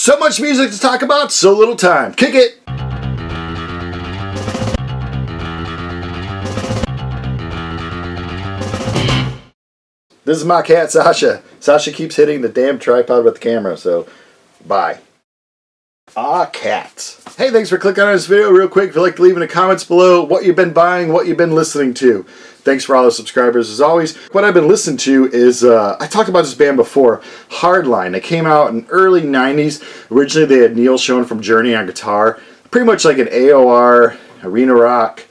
So much music to talk about, so little time. Kick it! This is my cat, Sasha. Sasha keeps hitting the damn tripod with the camera, so bye. Cats. Hey, thanks for clicking on this video real quick. If you'd like to leave in the comments below what you've been buying, what you've been listening to. Thanks for all the subscribers as always. What I've been listening to is, I talked about this band before, Hardline. They came out in early 90s. Originally they had Neil Schon from Journey on guitar. Pretty much like an AOR, arena rock,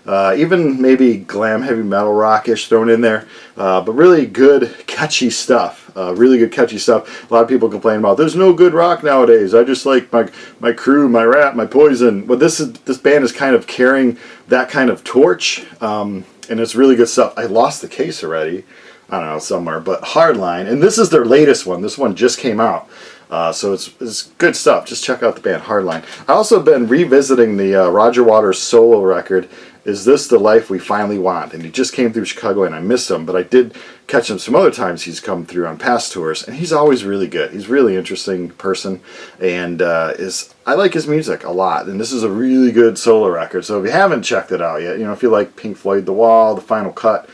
even maybe glam heavy metal rockish thrown in there. But really good, catchy stuff. Really good, catchy stuff. A lot of people complain about there's no good rock nowadays. I just like my Crew, my Rat, my Poison. But this band is kind of carrying that kind of torch, and it's really good stuff. I lost the case already. I don't know, somewhere. But Hardline, and this is their latest one. This one just came out. So it's good stuff. Just check out the band Hardline. I also been revisiting the Roger Waters solo record, Is This the Life We Finally Want? And he just came through Chicago and I missed him, but I did catch him some other times he's come through on past tours, and he's always really good. He's a really interesting person, and I like his music a lot, and this is a really good solo record. So if you haven't checked it out yet, you know, if you like Pink Floyd The Wall, The Final Cut,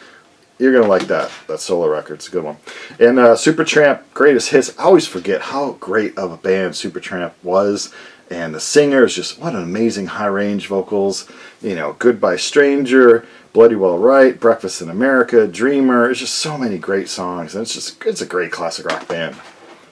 you're going to like that solo record. It's a good one. And Supertramp, Greatest Hits. I always forget how great of a band Supertramp was. And the singer is just, what an amazing high-range vocals. You know, Goodbye Stranger, Bloody Well Right, Breakfast in America, Dreamer. It's just so many great songs. And it's a great classic rock band.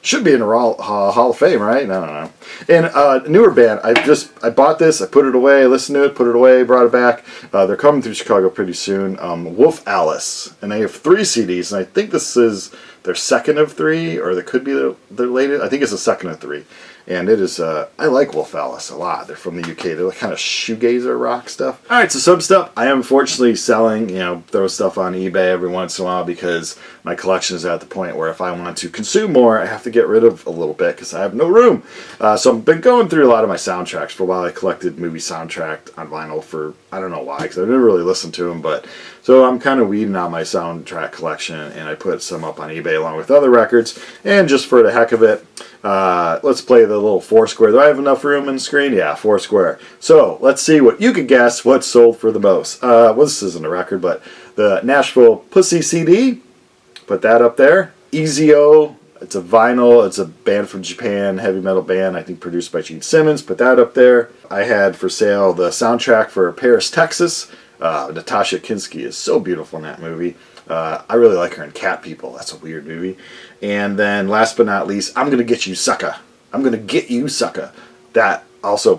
Should be in the Hall of Fame, right? No. And a newer band, I bought this, I put it away, listened to it, put it away, brought it back. They're coming through Chicago pretty soon. Wolf Alice, and they have 3 CDs, and I think this is their second of 3, or that could be their latest. I think it's the second of 3. And it is, I like Wolf Alice a lot. They're from the UK. They're like kind of shoegazer rock stuff. Alright, so some stuff I am unfortunately selling, you know, throw stuff on eBay every once in a while because my collection is at the point where if I want to consume more, I have to get rid of a little bit because I have no room. So I've been going through a lot of my soundtracks. For a while I collected movie soundtrack on vinyl for, I don't know why, because I've never really listened to them, but so I'm kind of weeding out my soundtrack collection, and I put some up on eBay along with other records. And just for the heck of it, let's play the little Foursquare. Do I have enough room in the screen? Yeah, Foursquare. So let's see what you could guess what sold for the most. Well, this isn't a record, but the Nashville Pussy CD. Put that up there. Easy-O. It's a vinyl. It's a band from Japan, heavy metal band, I think produced by Gene Simmons. Put that up there. I had for sale the soundtrack for Paris, Texas. Natasha Kinski is so beautiful in that movie. I really like her in Cat People. That's a weird movie. And then last but not least, I'm Gonna Get You Sucka. I'm Gonna Get You Sucka. That also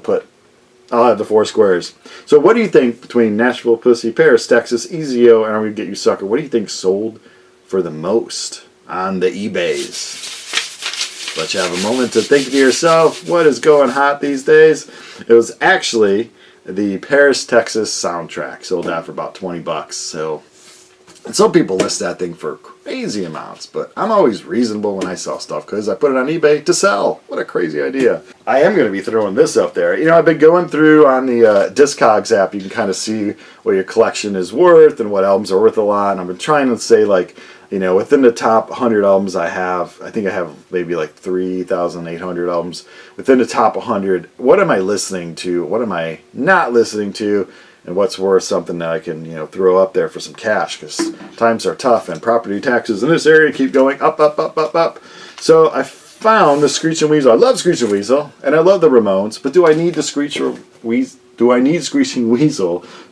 I'll have the 4 squares. So what do you think between Nashville Pussy, Paris, Texas, Easy-O, and I'm Gonna Get You Sucka? What do you think sold for the most on the eBays? Let you have a moment to think to yourself, what is going hot these days? It was actually the Paris, Texas soundtrack. Sold out for about 20 bucks. So, and some people list that thing for crazy amounts, but I'm always reasonable when I sell stuff because I put it on eBay to sell. What a crazy idea. I am going to be throwing this up there. You know, I've been going through on the Discogs app. You can kind of see what your collection is worth and what albums are worth a lot. And I've been trying to say, like, you know, within the top 100 albums I think I have maybe like 3,800 albums. Within the top 100, what am I listening to? What am I not listening to? And what's worth something that I can, you know, throw up there for some cash, because times are tough and property taxes in this area keep going up, up, up, up, up. So I found the Screeching Weasel. I love Screeching Weasel, and I love the Ramones, but do I need the Screeching Weasel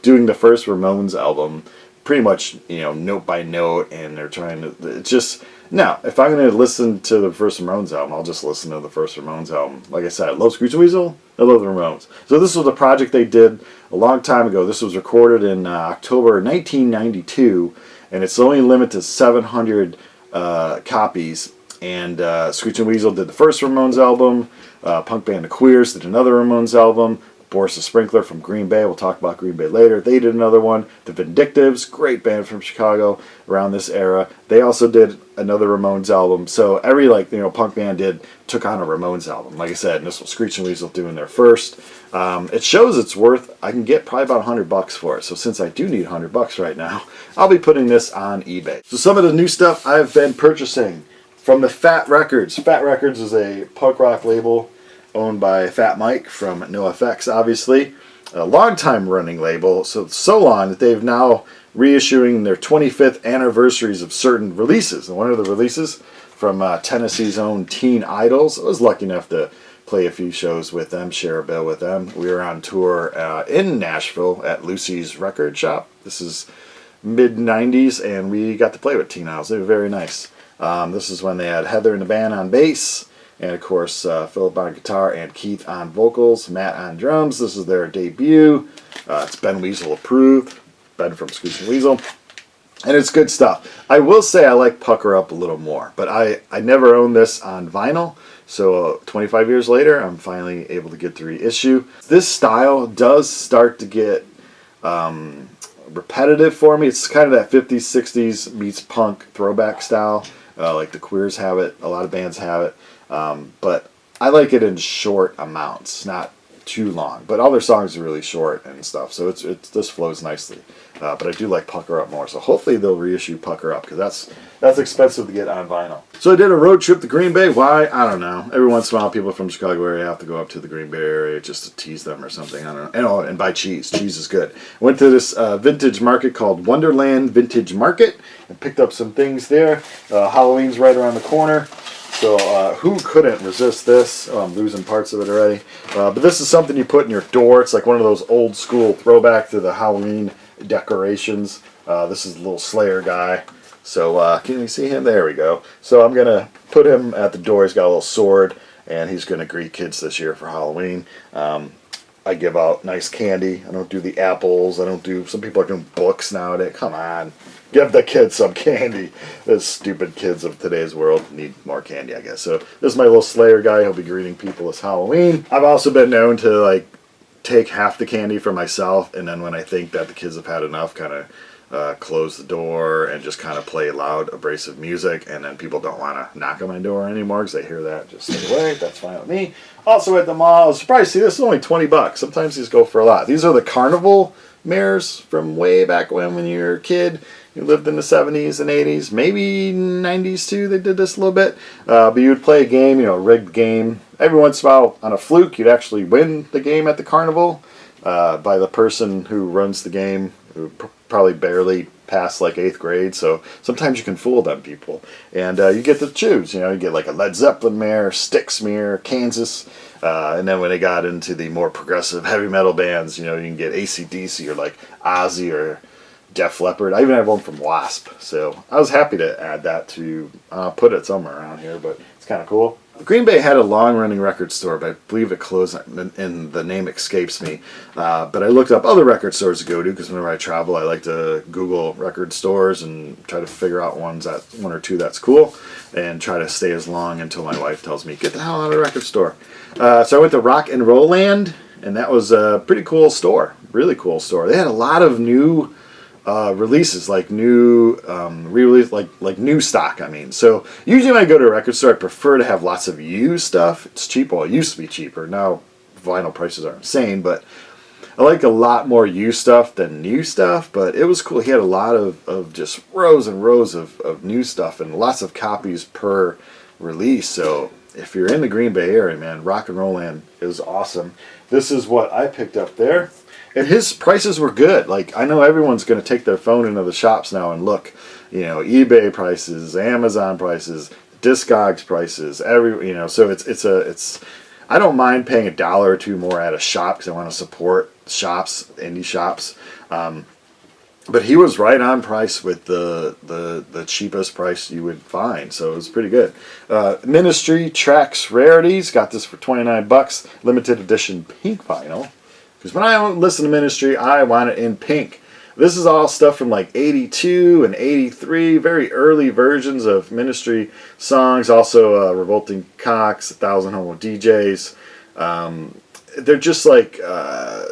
doing the first Ramones album? Pretty much, you know, note by note, and they're trying to, it's just, no, if I'm going to listen to the first Ramones album, I'll just listen to the first Ramones album. Like I said, I love Screeching Weasel, I love the Ramones. So this was a project they did a long time ago. This was recorded in October 1992, and it's only limited to 700 copies. And Screeching Weasel did the first Ramones album, punk band The Queers did another Ramones album, Boris the Sprinkler from Green Bay. We'll talk about Green Bay later. They did another one. The Vindictives, great band from Chicago around this era. They also did another Ramones album. So every, like, you know, punk band took on a Ramones album. Like I said, and this was Screeching Weasel doing their first. It shows it's worth, I can get probably about $100 for it. So since I do need $100 right now, I'll be putting this on eBay. So some of the new stuff I've been purchasing from the Fat Records. Fat Records is a punk rock label owned by Fat Mike from NoFX, obviously. A long-time running label, so long that they've now reissuing their 25th anniversaries of certain releases. And one of the releases from Tennessee's own Teen Idols. I was lucky enough to play a few shows with them, share a bill with them. We were on tour in Nashville at Lucy's Record Shop. This is mid-90s, and we got to play with Teen Idols. They were very nice. This is when they had Heather in the band on bass, and of course Philip on guitar and Keith on vocals, Matt on drums. This is their debut. It's Ben Weasel approved. Ben from Scooch and Weasel. And it's good stuff. I will say I like Pucker Up a little more, but I never owned this on vinyl, so 25 years later I'm finally able to get the reissue. This style does start to get repetitive for me. It's kind of that 50s, 60s meets punk throwback style, like the Queers have it, a lot of bands have it, but I like it in short amounts, not too long, but all their songs are really short and stuff, so this flows nicely. But I do like Pucker Up more, so hopefully they'll reissue Pucker Up, because that's expensive to get on vinyl. So I did a road trip to Green Bay. Why? I don't know. Every once in a while, people from Chicago area have to go up to the Green Bay area just to tease them or something. I don't know. And buy cheese. Cheese is good. I went to this vintage market called Wonderland Vintage Market and picked up some things there. Halloween's right around the corner. So who couldn't resist this? Oh, I'm losing parts of it already. But this is something you put in your door. It's like one of those old school throwback to the Halloween decorations. This is the little Slayer guy. So can you see him? There we go. So I'm going to put him at the door. He's got a little sword, and he's going to greet kids this year for Halloween. I give out nice candy. I don't do the apples. I don't do... Some people are doing books nowadays. Come on. Give the kids some candy. The stupid kids of today's world need more candy, I guess. So this is my little Slayer guy. He'll be greeting people this Halloween. I've also been known to, like, take half the candy for myself, and then when I think that the kids have had enough, kind of close the door and just kind of play loud, abrasive music, and then people don't want to knock on my door anymore because they hear that. Just stay away. That's fine with me. Also at the mall, I was surprised. See, this is only $20. Sometimes these go for a lot. These are the Carnival mares from way back when you were a kid. You lived in the 70s and 80s, maybe 90s too. They did this a little bit. But you would play a game, a rigged game. Every once in a while, on a fluke, you'd actually win the game at the carnival by the person who runs the game, who probably barely passed like 8th grade. So sometimes you can fool them people. And you get to choose. You get like a Led Zeppelin mare, Styx mare, Kansas. And then when they got into the more progressive heavy metal bands, you can get AC/DC or like Ozzy or Def Leppard. I even have one from Wasp, so I was happy to add that to put it somewhere around here, but it's kind of cool. Green Bay had a long-running record store, but I believe it closed, and the name escapes me. But I looked up other record stores to go to, because whenever I travel, I like to Google record stores and try to figure out one or two that's cool, and try to stay as long until my wife tells me, get the hell out of the record store. So I went to Rock and Roll Land, and that was a pretty cool store, really cool store. They had a lot of new releases, like new re-release, like new stock. I mean, so usually when I go to a record store, I prefer to have lots of used stuff. It's cheaper. Well, it used to be cheaper. Now vinyl prices are insane, but I like a lot more used stuff than new stuff. But it was cool. He had a lot of just rows and rows of new stuff and lots of copies per release. So if you're in the Green Bay area, man, Rock and Roll Land is awesome. This is what I picked up there. And his prices were good. Like, I know everyone's going to take their phone into the shops now and look, eBay prices, Amazon prices, Discogs prices, so it's I don't mind paying $1 or $2 more at a shop because I want to support shops, indie shops. But he was right on price with the cheapest price you would find, so it was pretty good. Ministry Tracks Rarities, got this for $29, limited edition pink vinyl. Because when I listen to Ministry, I want it in pink. This is all stuff from like 82 and 83, very early versions of Ministry songs. Also Revolting Cocks, 1,000 Homo DJs. They're just like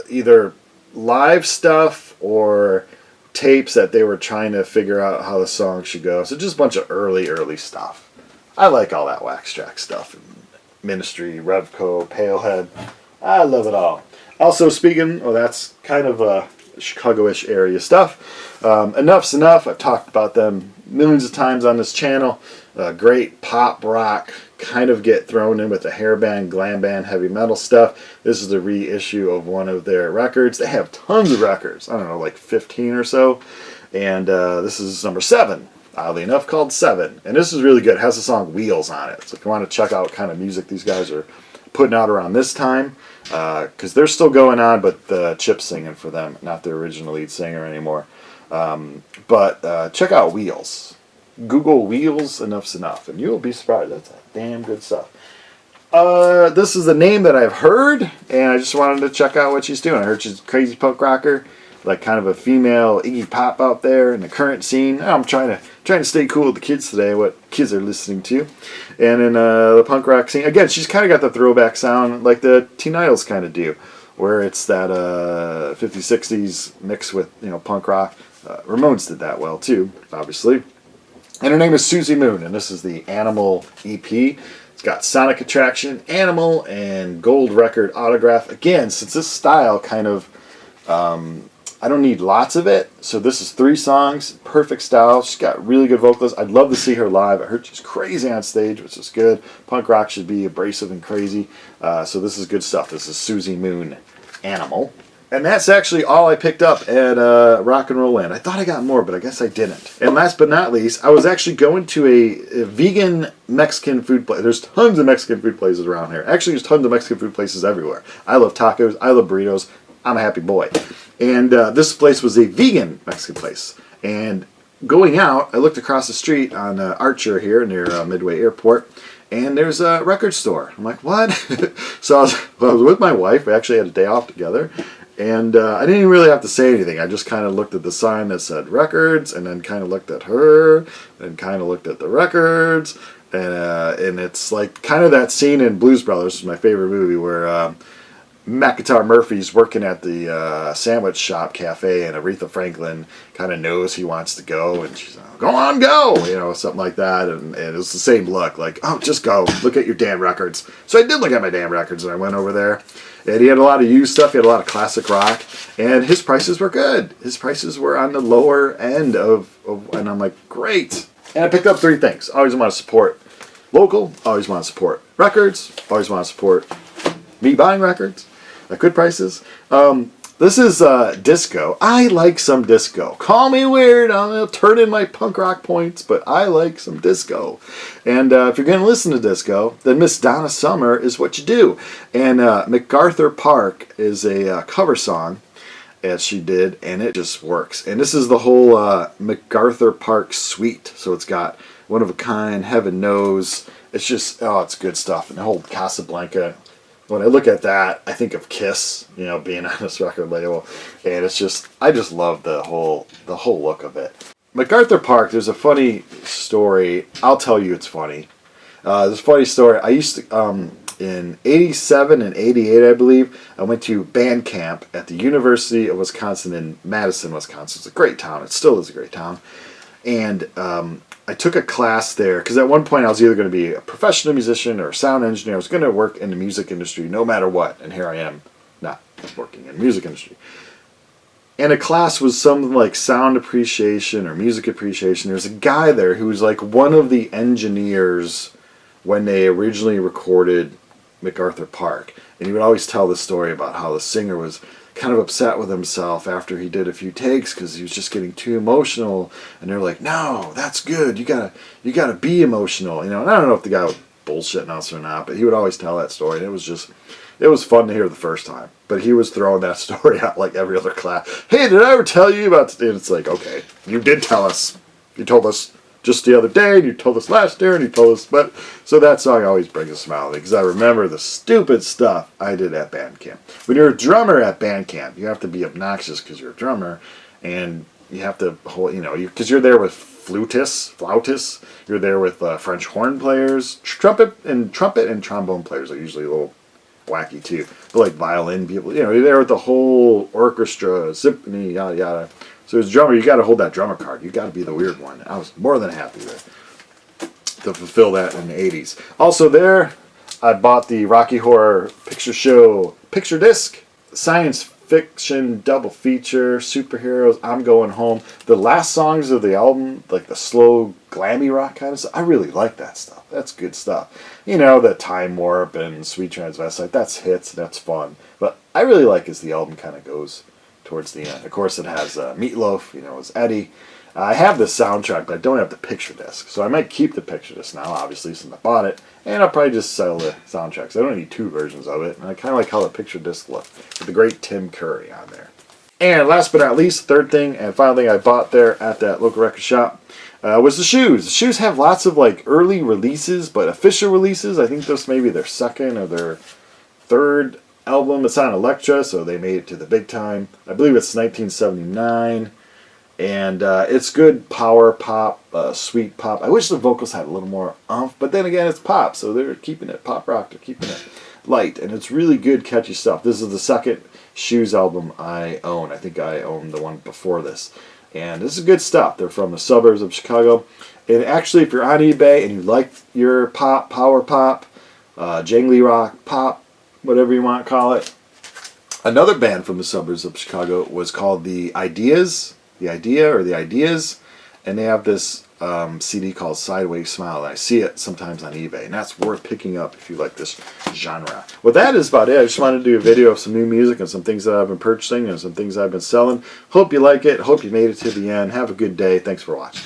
either live stuff or tapes that they were trying to figure out how the song should go. So just a bunch of early stuff. I like all that Wax Track stuff. Ministry, Revco, Palehead. I love it all. Also, speaking, that's kind of Chicago-ish area stuff. Enough's Enough. I've talked about them millions of times on this channel. Great pop rock, kind of get thrown in with the hair band, glam band, heavy metal stuff. This is the reissue of one of their records. They have tons of records. I don't know, like 15 or so. And this is number 7, oddly enough, called 7. And this is really good. It has the song Wheels on it. So if you want to check out what kind of music these guys are putting out around this time, because they're still going on, but Chip's singing for them, not their original lead singer anymore. But check out Wheels. Google Wheels, Enough's Enough, and you'll be surprised. That's damn good stuff. This is the name that I've heard, and I just wanted to check out what she's doing. I heard she's a crazy punk rocker, like kind of a female Iggy Pop out there in the current scene. I'm trying to stay cool with the kids today, what kids are listening to. And in the punk rock scene, again, she's kind of got the throwback sound like the Teen Idols kind of do, where it's that 50s, 60s mixed with, punk rock. Ramones did that well too, obviously. And her name is Susie Moon, and this is the Animal EP. It's got Sonic Attraction, Animal, and Gold Record Autograph. Again, since this style kind of, I don't need lots of it, so this is 3 songs, perfect style. She's got really good vocals. I'd love to see her live. I heard she's crazy on stage, which is good. Punk rock should be abrasive and crazy, so this is good stuff. This is Susie Moon, Animal. And that's actually all I picked up at Rock and Roll Land. I thought I got more, but I guess I didn't. And last but not least, I was actually going to a vegan Mexican food place. There's tons of Mexican food places around here. Actually, there's tons of Mexican food places everywhere. I love tacos. I love burritos. I'm a happy boy. And this place was a vegan Mexican place. And going out, I looked across the street on Archer here near Midway Airport. And there's a record store. I'm like, what? So I was with my wife. We actually had a day off together. And I didn't even really have to say anything. I just kind of looked at the sign that said records, and then kind of looked at her, and kind of looked at the records. And it's like kind of that scene in Blues Brothers, my favorite movie, where McIntyre Murphy's working at the sandwich shop cafe, and Aretha Franklin kind of knows he wants to go, and she's like, go on, go, something like that. And it was the same look, like, oh, just go, look at your damn records. So I did look at my damn records, and I went over there, and he had a lot of used stuff. He had a lot of classic rock, and his prices were good. His prices were on the lower end of and I'm like, great. And I picked up 3 things. Always want to support local, always want to support records, always want to support me buying records at good prices. This is disco. I like some disco. Call me weird. I'll turn in my punk rock points, but I like some disco. And if you're going to listen to disco, then Miss Donna Summer is what you do. And MacArthur Park is a cover song as she did, and it just works. And this is the whole MacArthur Park suite. So it's got One of a Kind, Heaven Knows. It's just, it's good stuff. And the whole Casablanca. When I look at that, I think of Kiss, being on this record label, and it's just, I just love the whole look of it. MacArthur Park, there's a funny story. I'll tell you it's funny. There's a funny story. I used to, in 87 and 88, I believe, I went to band camp at the University of Wisconsin in Madison, Wisconsin. It's a great town. It still is a great town. And I took a class there because at one point I was either going to be a professional musician or a sound engineer. I was going to work in the music industry no matter what. And here I am, not working in the music industry. And a class was something like sound appreciation or music appreciation. There's a guy there who was like one of the engineers when they originally recorded MacArthur Park. And he would always tell the story about how the singer was kind of upset with himself after he did a few takes because he was just getting too emotional, and they're like, no, that's good, you gotta be emotional, and I don't know if the guy was bullshitting us or not, but he would always tell that story, and it was fun to hear the first time, but he was throwing that story out like every other class. Hey, did I ever tell you about and it's like, okay, you did tell us, you told us just the other day, and you told us last year, and you told us, but so that song always brings a smile because I remember the stupid stuff I did at band camp. When you're a drummer at band camp, you have to be obnoxious because you're a drummer, and you have to hold, because you're there with flautists, you're there with French horn players, trumpet and trombone players are usually a little wacky too, but like violin people, you're there with the whole orchestra, symphony, yada yada. So as a drummer, you got to hold that drummer card. You got to be the weird one. I was more than happy to fulfill that in the 80s. Also there, I bought the Rocky Horror Picture Show picture disc, science Fiction, double feature, Superheroes, I'm Going Home. The last songs of the album, like the slow, glammy rock kind of stuff, I really like that stuff. That's good stuff. You know, the Time Warp and Sweet Transvestite, that's hits, that's fun. But I really like as the album kind of goes towards the end. Of course, it has Meatloaf, you know, as Eddie. I have the soundtrack, but I don't have the picture disc. So I might keep the picture disc now, obviously, since I bought it. And I'll probably just sell the soundtracks. I don't need two versions of it. And I kind of like how the picture disc looked, with the great Tim Curry on there. And last but not least, third thing and final thing I bought there at that local record shop was the shoes. The shoes have lots of like early releases, but official releases, I think this may be their second or their third album. It's on Elektra, so they made it to the big time. I believe it's 1979. And it's good power pop, sweet pop. I wish the vocals had a little more oomph, but then again, it's pop, so they're keeping it pop rock. They're keeping it light, and it's really good, catchy stuff. This is the second Shoes album I own. I think I owned the one before this, and this is good stuff. They're from the suburbs of Chicago, and actually, if you're on eBay and you like your pop, power pop, jangly rock, pop, whatever you want to call it, another band from the suburbs of Chicago was called The Ideas. The Ideas, and they have this CD called Sideways Smile, and I see it sometimes on eBay, and that's worth picking up if you like this genre. Well, that is about it. I just wanted to do a video of some new music and some things that I've been purchasing and some things I've been selling. Hope you like it. Hope you made it to the end. Have a good day. Thanks for watching.